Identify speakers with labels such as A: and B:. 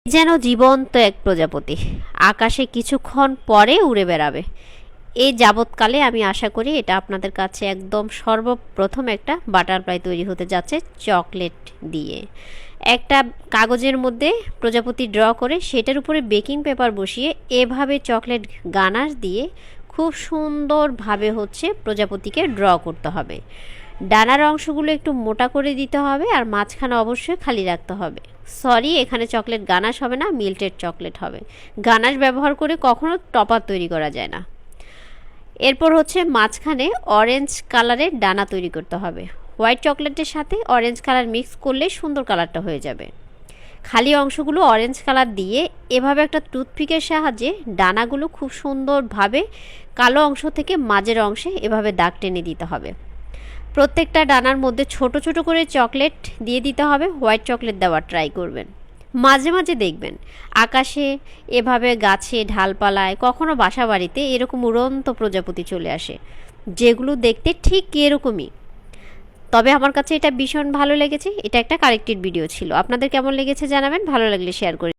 A: যেন জীবন্ত এক প্রজাপতি আকাশে কিছুক্ষণ পরে উড়ে বেড়াবে। এই যাবৎকালে আমি আশা করি এটা আপনাদের কাছে একদম সর্বপ্রথম একটা বাটারফ্লাই তৈরি হতে যাচ্ছে চকলেট দিয়ে। একটা কাগজের মধ্যে প্রজাপতি ড্র করে সেটার উপরে বেকিং পেপার বসিয়ে এভাবে চকলেট গানাশ দিয়ে খুব সুন্দরভাবে প্রজাপতিকে ড্র করতে হবে। ডানার অংশগুলো একটু মোটা করে দিতে হবে আর মাঝখানে অবশ্যই খালি রাখতে হবে। সরি, এখানে চকলেট গানাশ হবে না, মিল্টেড চকলেট হবে। গানাশ ব্যবহার করে কখনো টপার তৈরি করা যায় না। এরপর মাঝখানে অরেঞ্জ কালারের ডানা তৈরি করতে হবে। হোয়াইট চকলেটের সাথে অরেঞ্জ কালার মিক্স করলে সুন্দর কালারটা হয়ে যাবে। খালি অংশগুলো অরেঞ্জ কালার দিয়ে এভাবে একটা টুথপিকের সাহায্যে ডানাগুলো খুব সুন্দরভাবে কালো অংশ থেকে মাঝের অংশে এভাবে দাগ টেনে দিতে হবে। প্রত্যেকটা ডানার মধ্যে ছোট ছোট করে চকলেট দিয়ে দিতে হবে। হোয়াইট চকলেট দেওয়ার ট্রাই করবেন। মাঝে মাঝে দেখবেন আকাশে এভাবে গাছে ঢালপালায় কখনো বাসা বাড়িতে এরকম উড়ন্ত প্রজাপতি চলে আসে, যেগুলো দেখতে ঠিক এরকমই। তবে আমার কাছে এটা ভীষণ ভালো লেগেছে। এটা একটা কালেক্টেড ভিডিও ছিল। আপনাদের কেমন লেগেছে জানাবেন। ভালো লাগলে শেয়ার করে